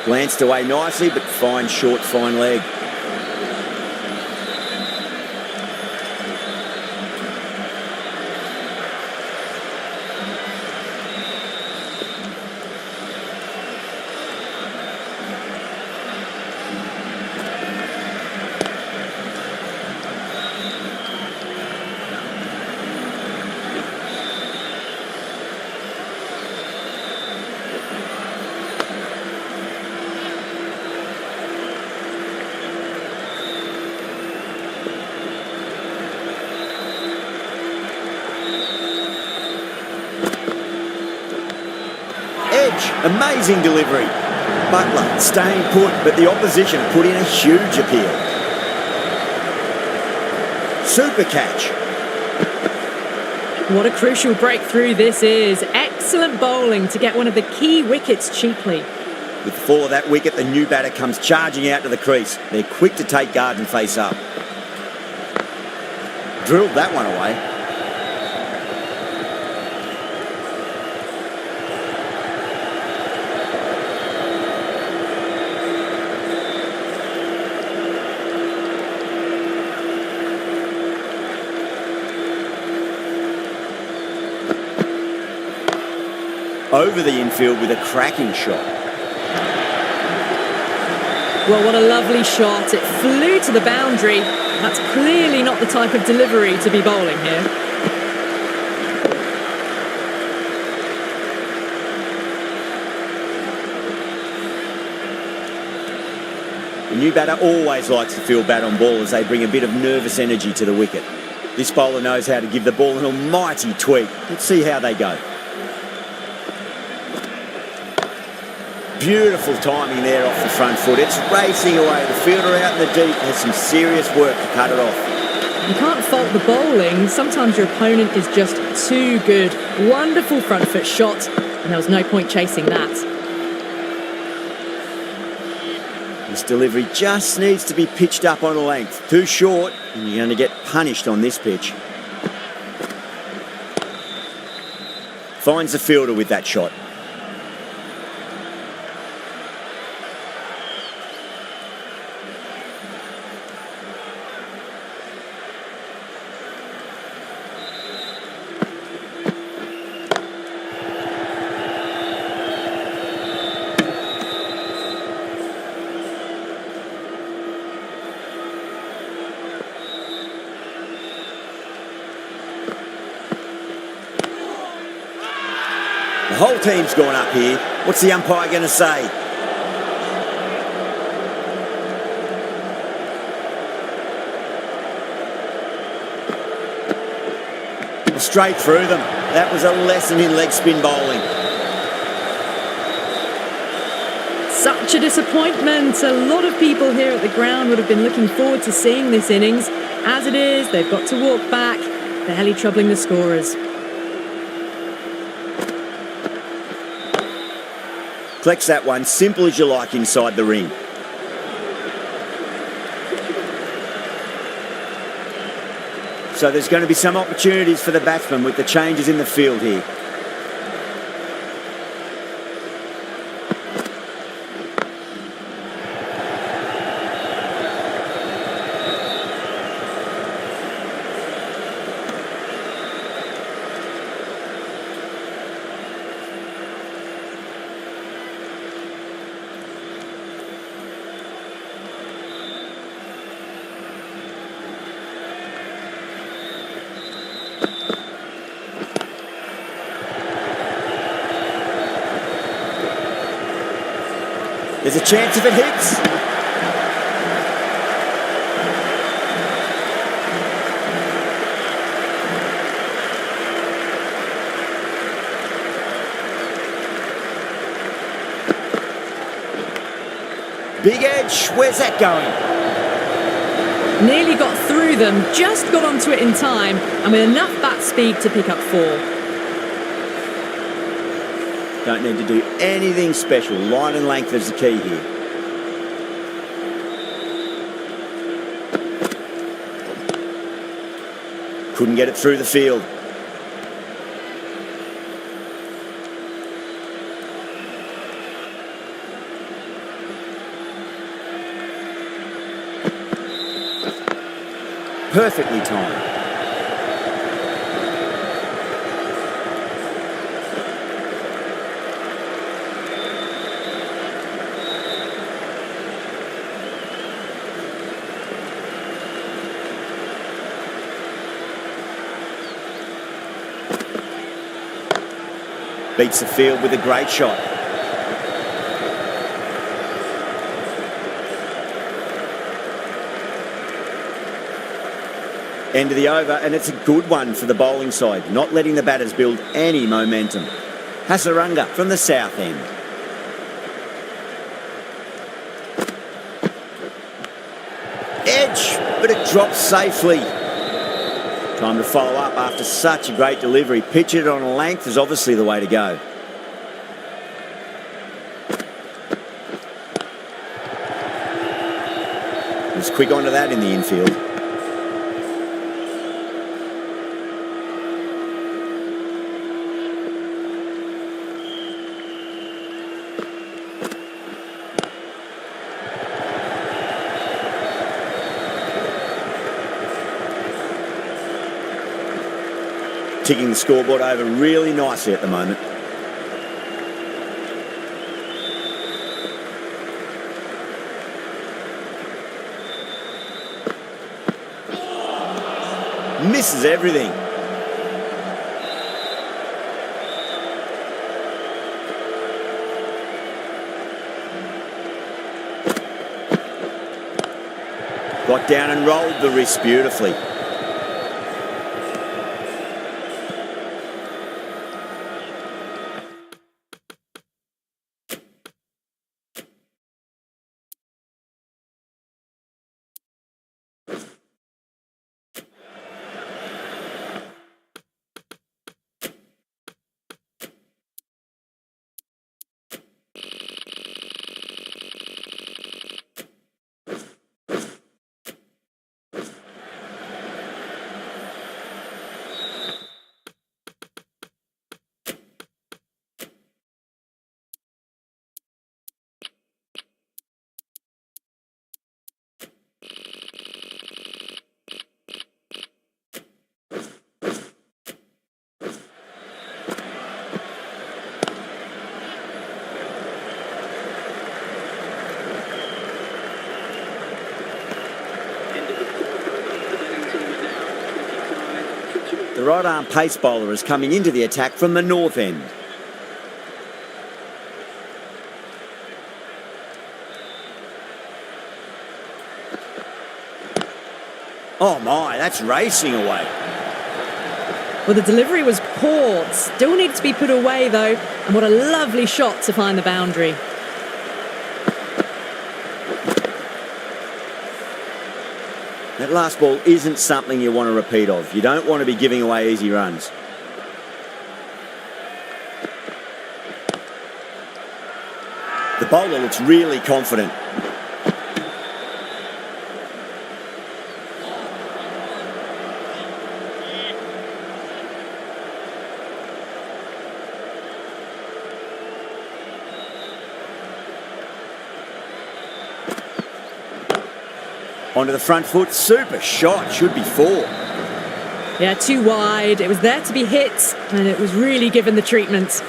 Glanced away nicely, but fine short, fine leg. Amazing delivery. Butler staying put, but the opposition put in a huge appeal. Super catch. What a crucial breakthrough this is. Excellent bowling to get one of the key wickets cheaply. With the fall of that wicket, the new batter comes charging out to the crease. They're quick to take guard and face up. Drilled that one away. Over the infield with a cracking shot. Well, what a lovely shot. It flew to the boundary. That's clearly not the type of delivery to be bowling here. The new batter always likes to feel bat on ball as they bring a bit of nervous energy to the wicket. This bowler knows how to give the ball an almighty tweak. Let's see how they go. Beautiful timing there off the front foot. It's racing away. The fielder out in the deep has some serious work to cut it off. You can't fault the bowling. Sometimes your opponent is just too good. Wonderful front foot shot, and there was no point chasing that. This delivery just needs to be pitched up on a length. Too short, and you're going to get punished on this pitch. Finds the fielder with that shot. The whole team's gone up here. What's the umpire going to say? Straight through them. That was a lesson in leg spin bowling. Such a disappointment. A lot of people here at the ground would have been looking forward to seeing this innings. As it is, they've got to walk back, barely troubling the scorers. Collects that one, simple as you like inside the ring. So there's going to be some opportunities for the batsman with the changes in the field here. There's a chance if it hits. Big edge. Where's that going? Nearly got through them, just got onto it in time, and with enough bat speed to pick up 4. Don't need to do anything special. Line and length is the key here. Couldn't get it through the field. perfectly timed. Beats the field with a great shot. End of the over, and it's a good one for the bowling side, not letting the batters build any momentum. Hasaranga from the south end. Edge, but it drops safely. Time to follow up after such a great delivery. Pitch it on a length is obviously the way to go. Was quick onto that in the infield. Ticking the scoreboard over really nicely at the moment. Misses everything. Got down and rolled the wrist beautifully. The right-arm pace bowler is coming into the attack from the north end. Oh my, that's racing away. Well, the delivery was poor. Still needs to be put away, though. And what a lovely shot to find the boundary. That last ball isn't something you want to repeat of. You don't want to be giving away easy runs. The bowler looks really confident. Onto the front foot, super shot, should be 4. Yeah, too wide. It was there to be hit, and it was really given the treatment.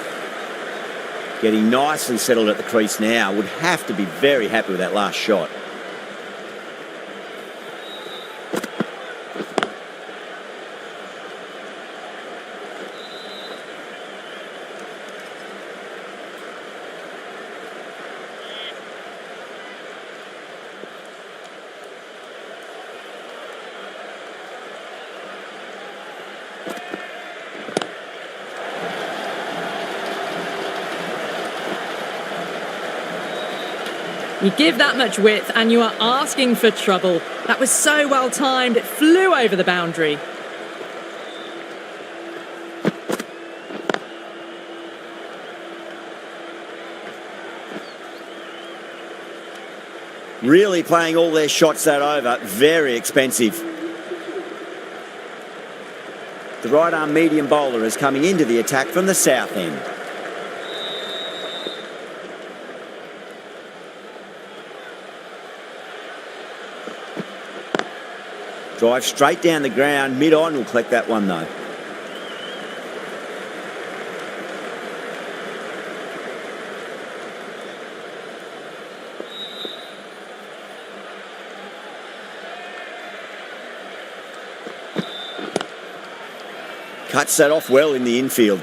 Getting nicely settled at the crease now. Would have to be very happy with that last shot. You give that much width and you are asking for trouble. That was so well timed, it flew over the boundary. Really playing all their shots that over, very expensive. The right arm medium bowler is coming into the attack from the south end. Drive straight down the ground, mid-on will collect that one though. Cuts that off well in the infield.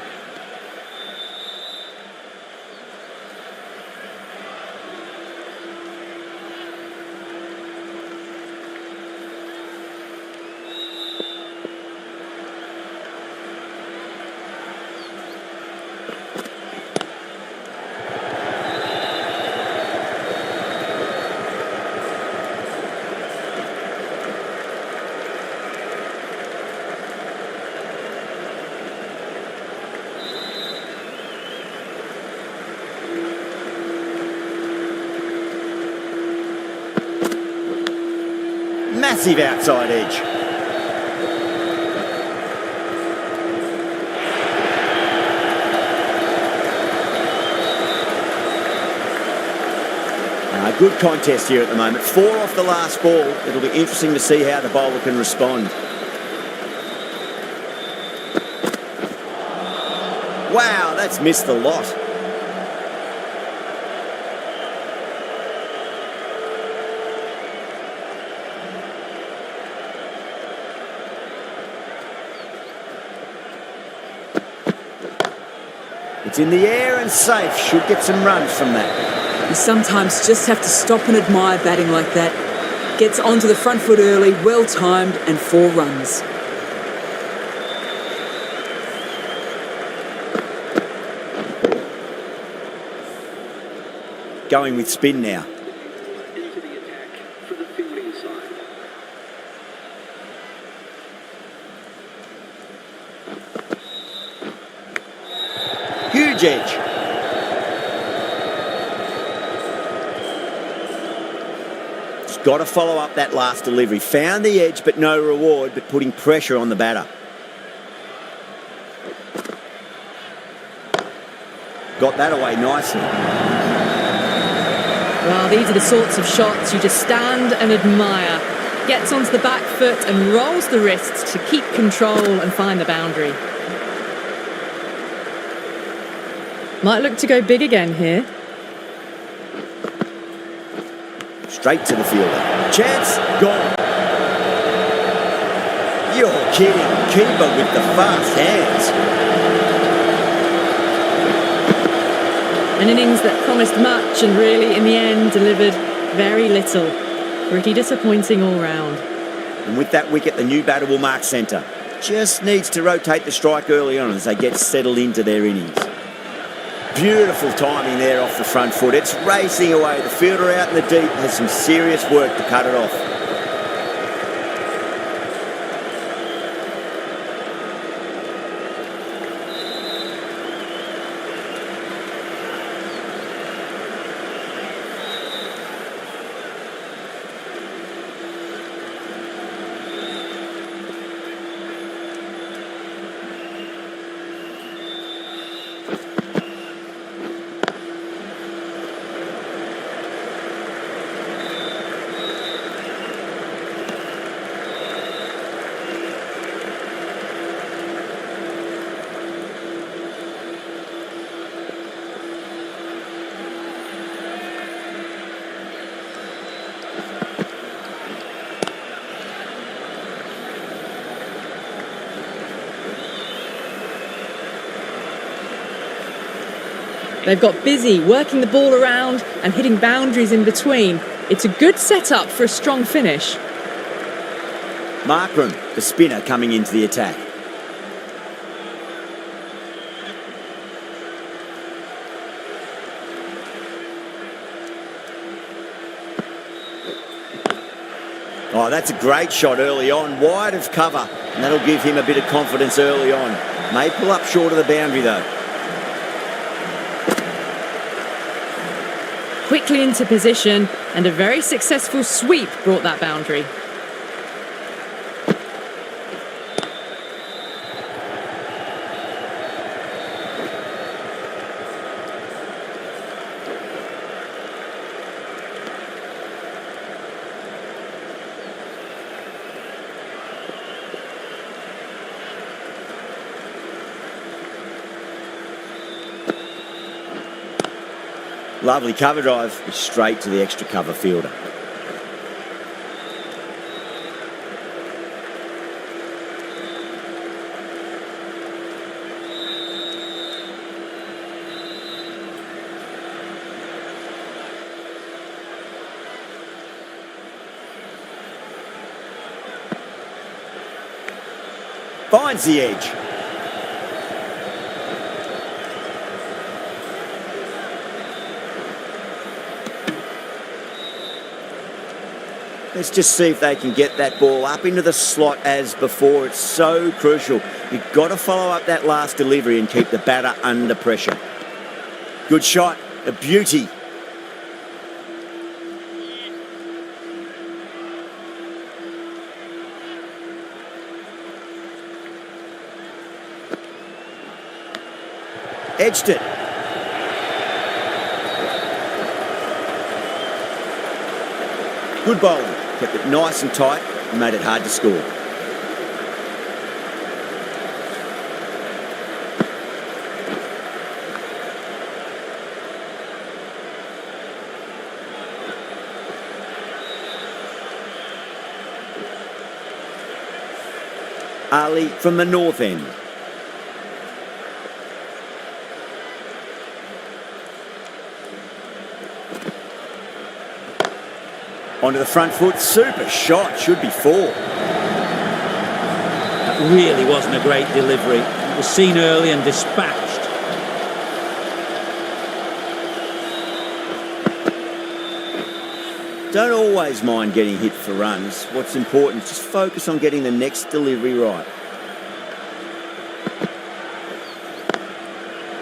Massive outside edge. Good contest here at the moment. 4 off the last ball. It'll be interesting to see how the bowler can respond. Wow, that's missed the lot. It's in the air and safe. Should get some runs from that. You sometimes just have to stop and admire batting like that. Gets onto the front foot early, well timed, and 4 runs. Going with spin now. Into the attack for the fielding side. Huge edge. Just got to follow up that last delivery. Found the edge, but no reward, but putting pressure on the batter. Got that away nicely. Well, these are the sorts of shots you just stand and admire. Gets onto the back foot and rolls the wrists to keep control and find the boundary. Might look to go big again here. Straight to the fielder. Chance, gone. You're kidding. Keeper with the fast hands. An innings that promised much and really, in the end, delivered very little. Pretty disappointing all round. And with that wicket, the new batter will mark centre. Just needs to rotate the strike early on as they get settled into their innings. Beautiful timing there off the front foot. It's racing away. The fielder out in the deep has some serious work to cut it off. They've got busy working the ball around and hitting boundaries in between. It's a good setup for a strong finish. Markram, the spinner, coming into the attack. Oh, that's a great shot early on, wide of cover, and that'll give him a bit of confidence early on. May pull up short of the boundary though. Quickly into position, and a very successful sweep brought that boundary. Lovely cover drive, straight to the extra cover fielder. Finds the edge. Let's just see if they can get that ball up into the slot as before. It's so crucial. You've got to follow up that last delivery and keep the batter under pressure. Good shot, a beauty. Edged it. Good bowling. Kept it nice and tight and made it hard to score. Ali from the north end. Onto the front foot, super shot, should be 4. That really wasn't a great delivery. It was seen early and dispatched. Don't always mind getting hit for runs. What's important is just focus on getting the next delivery right.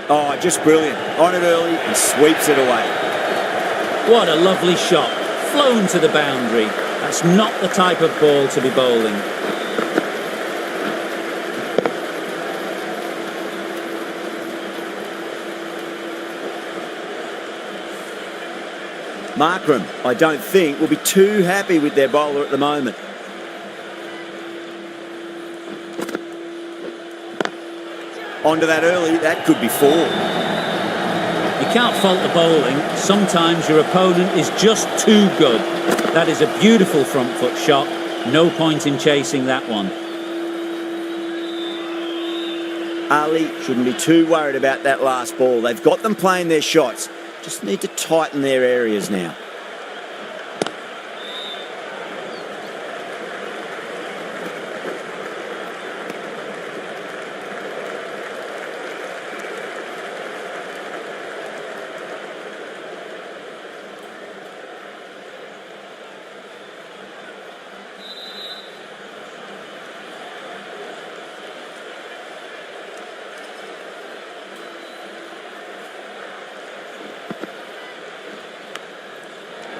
Oh, just brilliant. On it early and sweeps it away. What a lovely shot. Flown to the boundary. That's not the type of ball to be bowling. Markram, I don't think, will be too happy with their bowler at the moment. Onto that early, that could be 4. You can't fault the bowling. Sometimes your opponent is just too good. That is a beautiful front foot shot. No point in chasing that one. Ali shouldn't be too worried about that last ball. They've got them playing their shots. Just need to tighten their areas now.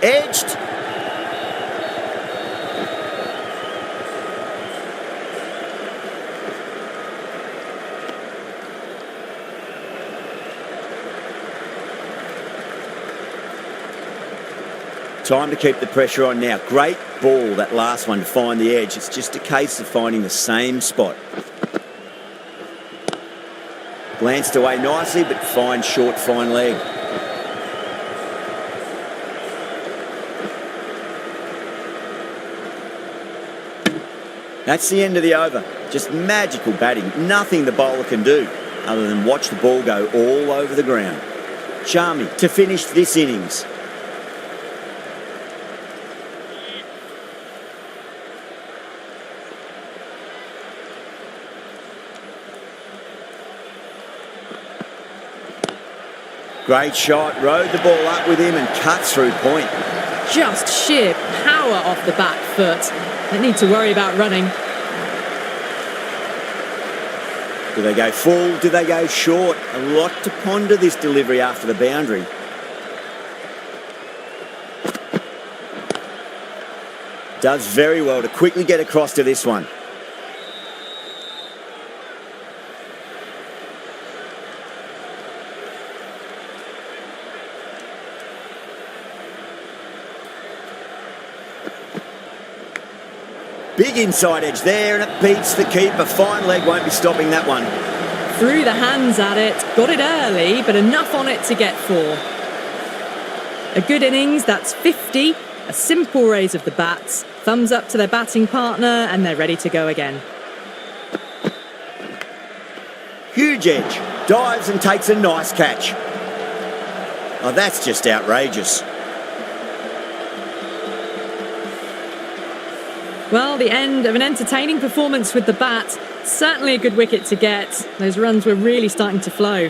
Edged. Time to keep the pressure on now. Great ball, that last one, to find the edge. It's just a case of finding the same spot. Glanced away nicely, but fine short, fine leg. That's the end of the over. Just magical batting. Nothing the bowler can do other than watch the ball go all over the ground. Charming to finish this innings. Great shot, rode the ball up with him and cut through point. Just sheer power off the back foot. Don't need to worry about running. Do they go full? Do they go short? A lot to ponder this delivery after the boundary. Does very well to quickly get across to this one. Big inside edge there, and it beats the keeper. Fine leg, won't be stopping that one. Threw the hands at it, got it early, but enough on it to get 4. A good innings, that's 50. A simple raise of the bats. Thumbs up to their batting partner, and they're ready to go again. Huge edge. Dives and takes a nice catch. Oh, that's just outrageous. Well, the end of an entertaining performance with the bat. Certainly a good wicket to get. Those runs were really starting to flow.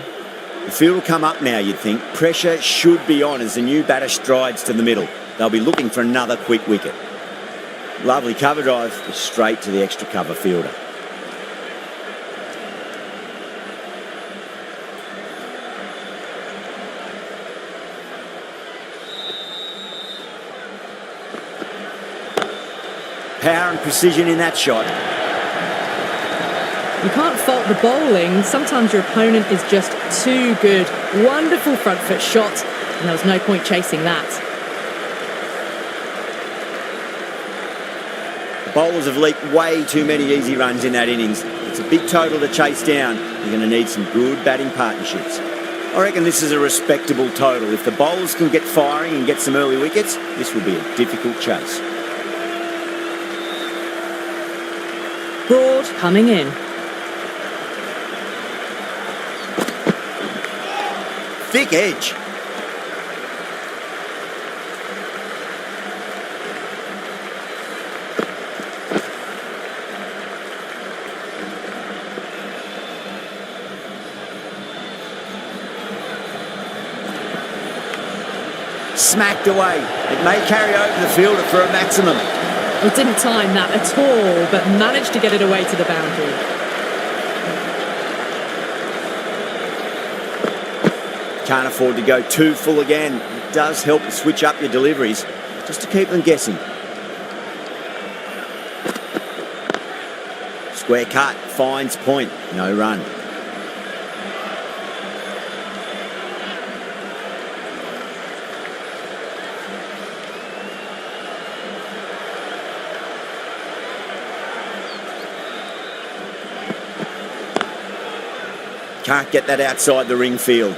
The field will come up now, you'd think. Pressure should be on as the new batter strides to the middle. They'll be looking for another quick wicket. Lovely cover drive, straight to the extra cover fielder. Power and precision in that shot. You can't fault the bowling. Sometimes your opponent is just too good. Wonderful front foot shot, and there was no point chasing that. The bowlers have leaked way too many easy runs in that innings. It's a big total to chase down. You're going to need some good batting partnerships. I reckon this is a respectable total. If the bowlers can get firing and get some early wickets, this will be a difficult chase. Broad coming in. Thick edge. Smacked away. It may carry over the fielder for a maximum. It didn't time that at all, but managed to get it away to the boundary. Can't afford to go too full again. It does help to switch up your deliveries, just to keep them guessing. Square cut, finds point, no run. Can't get that outside the ring field.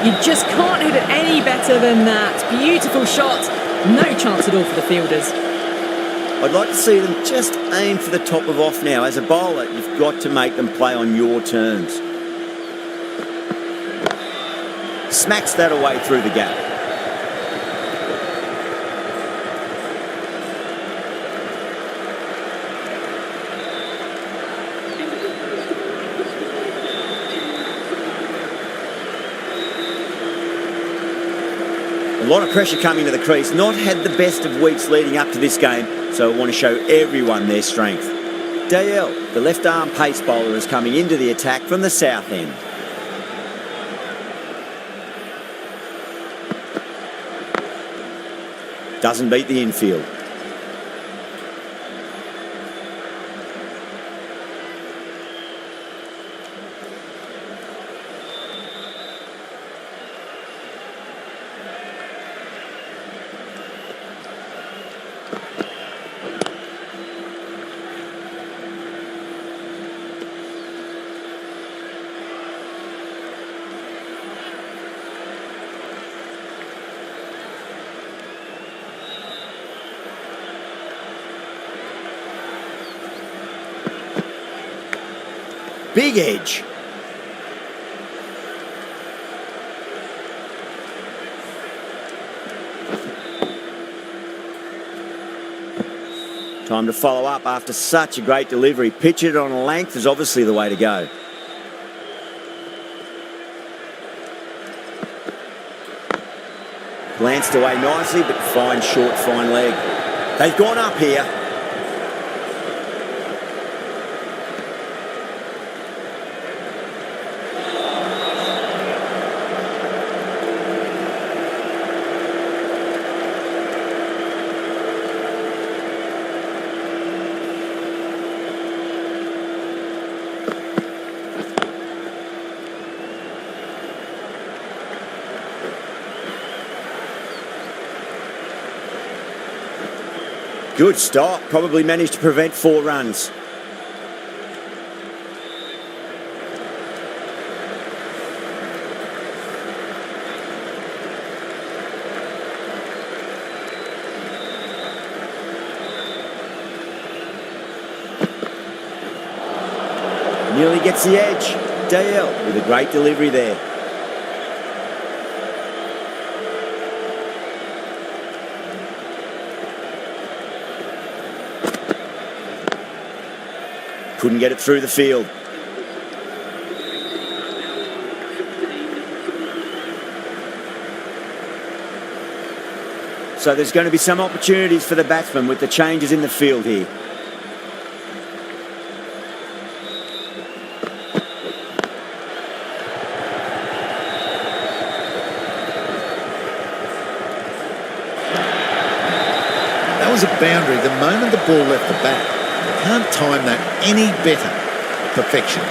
You just can't hit it any better than that. Beautiful shot. No chance at all for the fielders. I'd like to see them just aim for the top of off now. As a bowler, you've got to make them play on your terms. Smacks that away through the gap. A lot of pressure coming to the crease. Not had the best of weeks leading up to this game, so I want to show everyone their strength. Vjnpl, the left-arm pace bowler, is coming into the attack from the south end. Doesn't beat the infield. Big edge. Time to follow up after such a great delivery. Pitch it on a length is obviously the way to go. Glanced away nicely, but fine short, fine leg. They've gone up here. Good stop. Probably managed to prevent 4 runs. Nearly gets the edge. Dale with a great delivery there. Couldn't get it through the field. So there's going to be some opportunities for the batsman with the changes in the field here. That was a boundary the moment the ball left the bat. Can't time that any better. Perfection.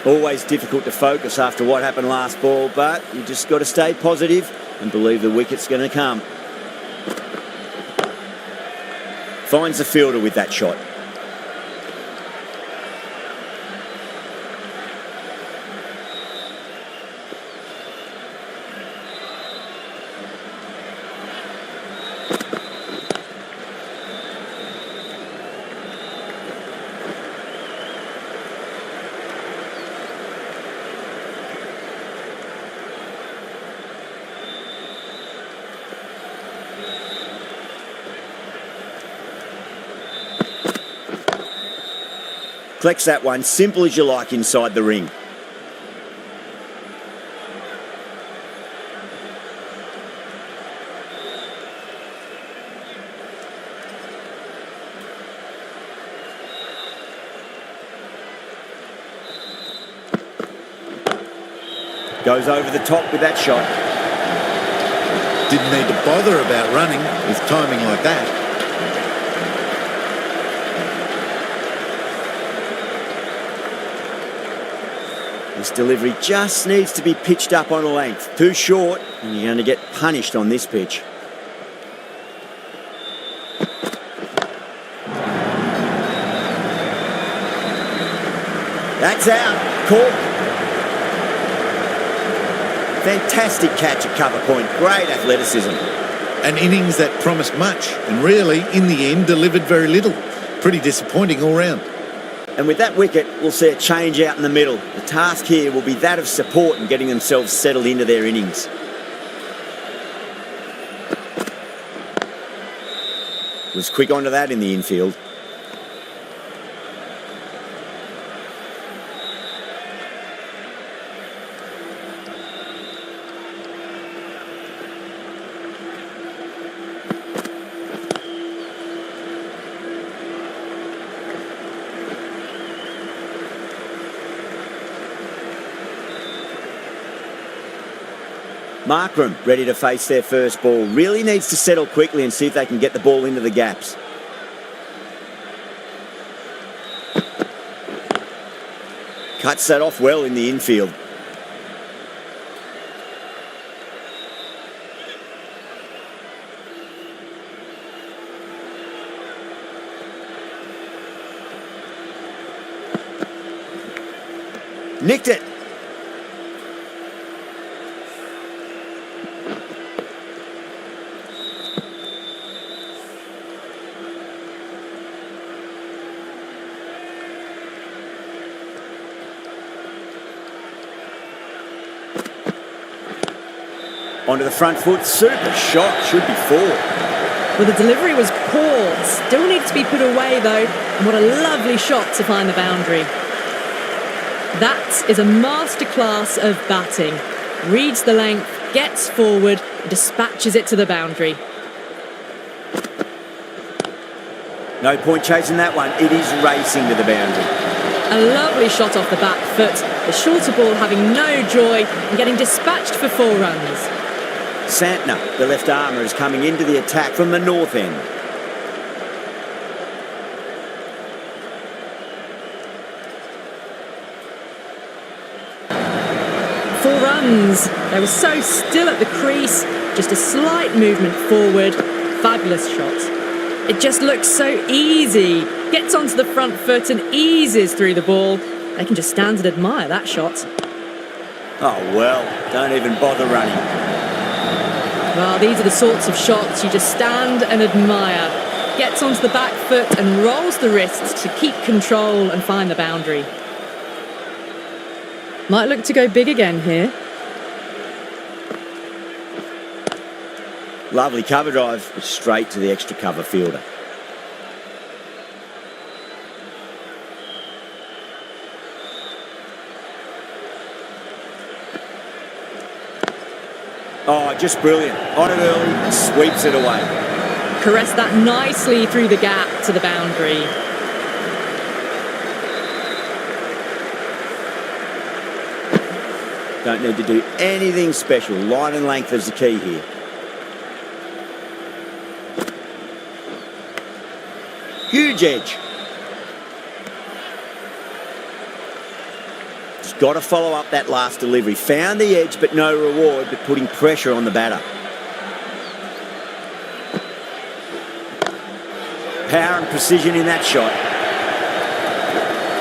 Always difficult to focus after what happened last ball, but you just got to stay positive and believe the wicket's going to come. Finds the fielder with that shot. Collects that one, simple as you like, inside the ring. Goes over the top with that shot. Didn't need to bother about running with timing like that. This delivery just needs to be pitched up on a length. Too short, and you're going to get punished on this pitch. That's out. Caught. Fantastic catch at cover point. Great athleticism. An innings that promised much and really, in the end, delivered very little. Pretty disappointing all round. And with that wicket, we'll see a change out in the middle. The task here will be that of support and getting themselves settled into their innings. Was quick onto that in the infield. Markram ready to face their first ball. Really needs to settle quickly and see if they can get the ball into the gaps. Cuts that off well in the infield. Nicked it. Onto the front foot, super shot, should be 4. Well, the delivery was poor, still needs to be put away though, and what a lovely shot to find the boundary. That is a masterclass of batting. Reads the length, gets forward, and dispatches it to the boundary. No point chasing that one, it is racing to the boundary. A lovely shot off the back foot, the shorter ball having no joy and getting dispatched for 4 runs. Santner, the left armour, is coming into the attack from the north end. runs. They were so still at the crease, just a slight movement forward. Fabulous shot. It just looks so easy. Gets onto the front foot and eases through the ball. They can just stand and admire that shot. Oh, well, don't even bother running. Well, these are the sorts of shots you just stand and admire. Gets onto the back foot and rolls the wrist to keep control and find the boundary. Might look to go big again here. Lovely cover drive, but straight to the extra cover fielder. Oh, just brilliant. On it early and sweeps it away. Caressed that nicely through the gap to the boundary. Don't need to do anything special. Line and length is the key here. Huge edge. Just got to follow up that last delivery. Found the edge, but no reward, but putting pressure on the batter. Power and precision in that shot.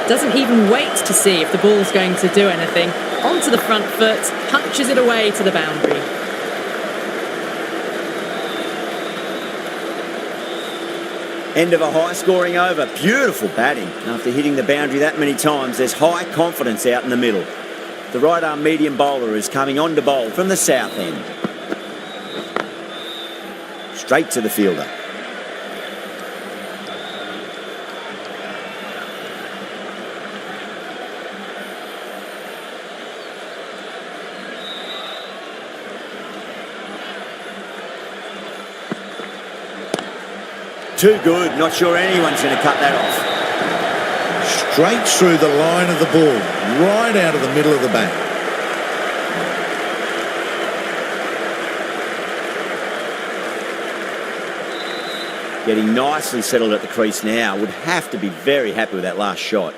Doesn't even wait to see if the ball's going to do anything. Onto the front foot, punches it away to the boundary. End of a high-scoring over. Beautiful batting. After hitting the boundary that many times, there's high confidence out in the middle. The right-arm medium bowler is coming on to bowl from the south end. Straight to the fielder. Too good. Not sure anyone's going to cut that off. Straight through the line of the ball, right out of the middle of the bat. Getting nicely settled at the crease now. Would have to be very happy with that last shot.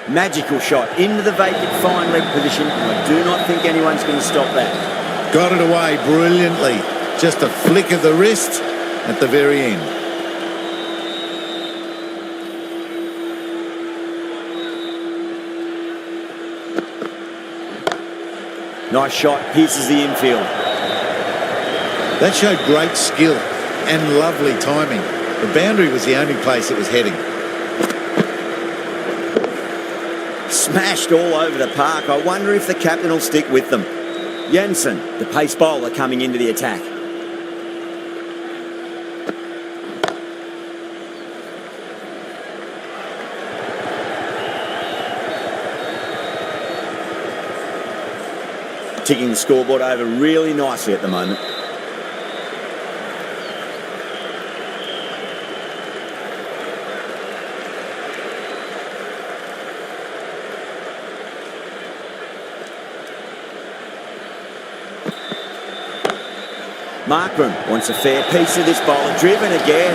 Magical shot into the vacant fine leg position. I do not think anyone's going to stop that. Got it away brilliantly. Just a flick of the wrist at the very end. Nice shot, pierces the infield. That showed great skill and lovely timing. The boundary was the only place it was heading. Smashed all over the park. I wonder if the captain will stick with them. Jensen, the pace bowler, coming into the attack. Ticking the scoreboard over really nicely at the moment. Markram wants a fair piece of this bowler. Driven again.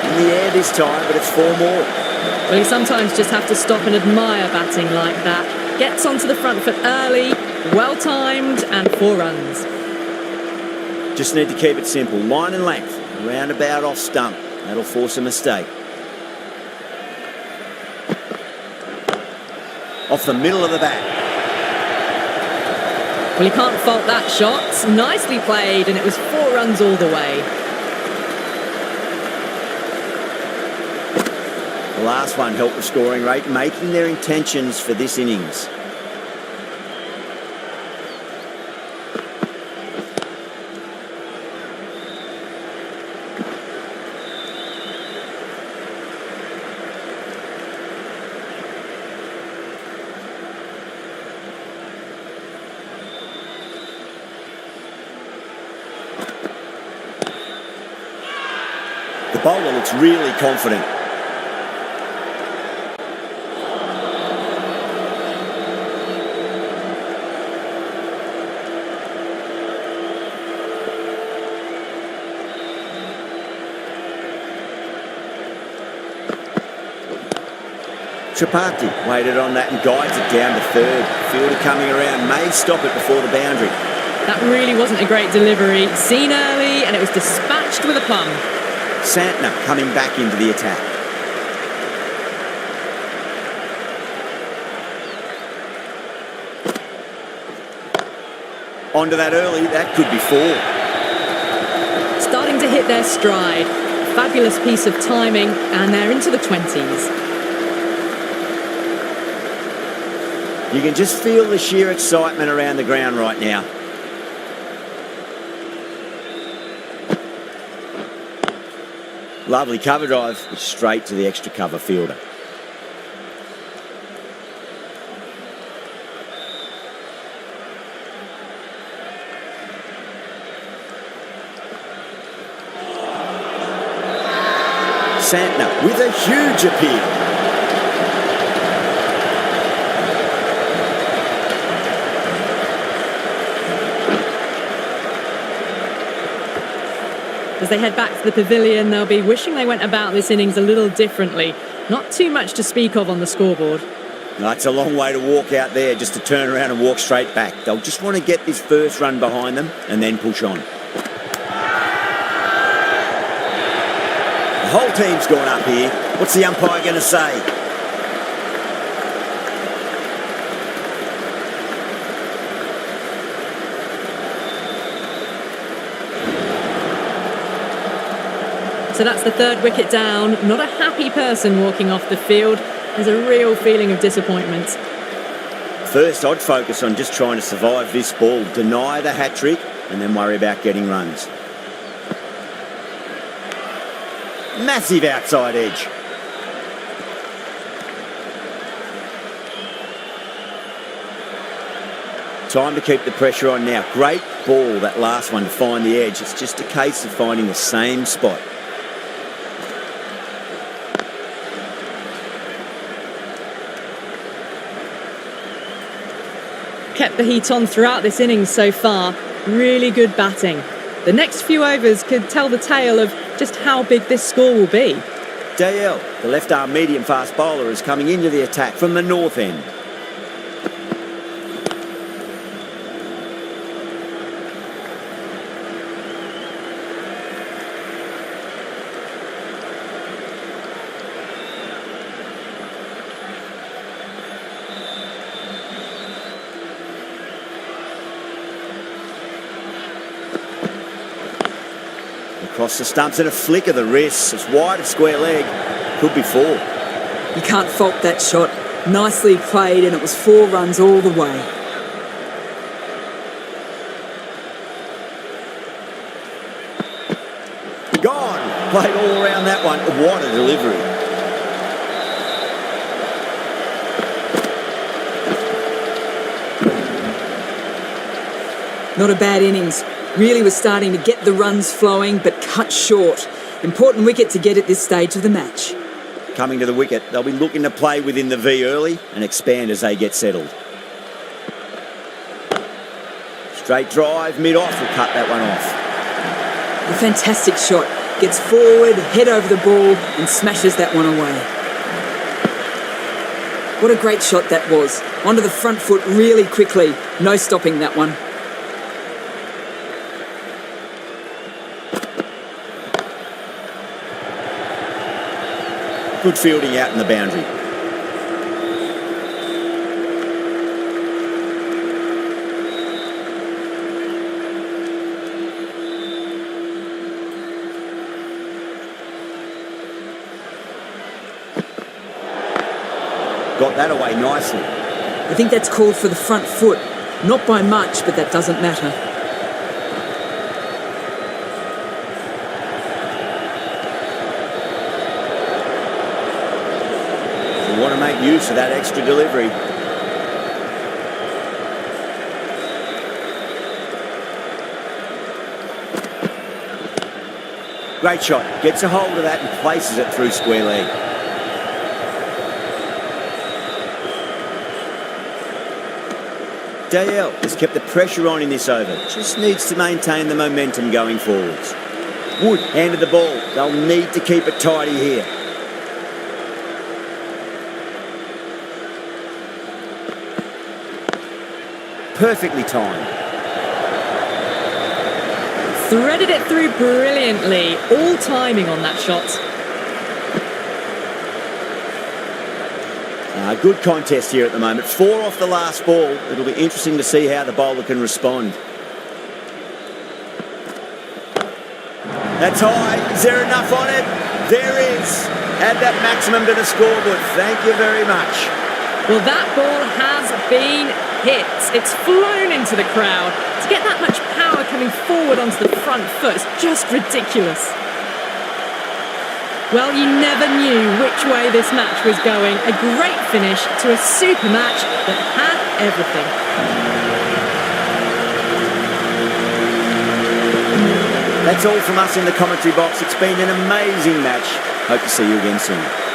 In the air this time, but it's 4 more. Well, you sometimes just have to stop and admire batting like that. Gets onto the front foot early, well-timed, and 4 runs. Just need to keep it simple. Line and length. Roundabout off stump. That'll force a mistake. Off the middle of the bat. Well, you can't fault that shot. Nicely played, and it was 4 runs all the way. The last one helped the scoring rate, making their intentions for this innings. The bowler looks really confident. Tripathi waited on that and guides it down to third. Fielder coming around may stop it before the boundary. That really wasn't a great delivery. Seen early, and it was dispatched with a plum. Santner coming back into the attack. Onto that early, that could be four. Starting to hit their stride. Fabulous piece of timing, and they're into the 20s. You can just feel the sheer excitement around the ground right now. Lovely cover drive, straight to the extra cover fielder. Santner with a huge appeal. As they head back to the pavilion, they'll be wishing they went about this innings a little differently. Not too much to speak of on the scoreboard. No, it's a long way to walk out there just to turn around and walk straight back. They'll just want to get this first run behind them and then push on. The whole team's gone up here. What's the umpire going to say? So that's the third wicket down. Not a happy person walking off the field. There's a real feeling of disappointment. First, I'd focus on just trying to survive this ball, deny the hat-trick, and then worry about getting runs. Massive outside edge. Time to keep the pressure on now. Great ball, that last one, to find the edge. It's just a case of finding the same spot. Kept the heat on throughout this innings so far. Really good batting. The next few overs could tell the tale of just how big this score will be. DL, the left-arm medium-fast bowler, is coming into the attack from the north end. Across the stumps and a flick of the wrist. It's wide of square leg. Could be four. You can't fault that shot. Nicely played, and it was 4 runs all the way. Gone. Played all around that one. What a delivery. Not a bad innings. Really was starting to get the runs flowing, but cut short. Important wicket to get at this stage of the match. Coming to the wicket, they'll be looking to play within the V early and expand as they get settled. Straight drive, mid-off, will cut that one off. A fantastic shot. Gets forward, head over the ball, and smashes that one away. What a great shot that was. Onto the front foot really quickly. No stopping that one. Good fielding out in the boundary. Got that away nicely. I think that's called for the front foot. Not by much, but that doesn't matter. We want to make use of that extra delivery. Great shot. Gets a hold of that and places it through square leg. Dale has kept the pressure on in this over. Just needs to maintain the momentum going forwards. Wood handed the ball. They'll need to keep it tidy here. Perfectly timed. Threaded it through brilliantly. All timing on that shot. Good contest here at the moment. 4 off the last ball. It'll be interesting to see how the bowler can respond. That's high. Is there enough on it? There is. Add that maximum to the scoreboard. Thank you very much. Well, that ball has been hit. It's flown into the crowd. To get that much power coming forward onto the front foot is just ridiculous. Well, you never knew which way this match was going. A great finish to a super match that had everything. That's all from us in the commentary box. It's been an amazing match. Hope to see you again soon.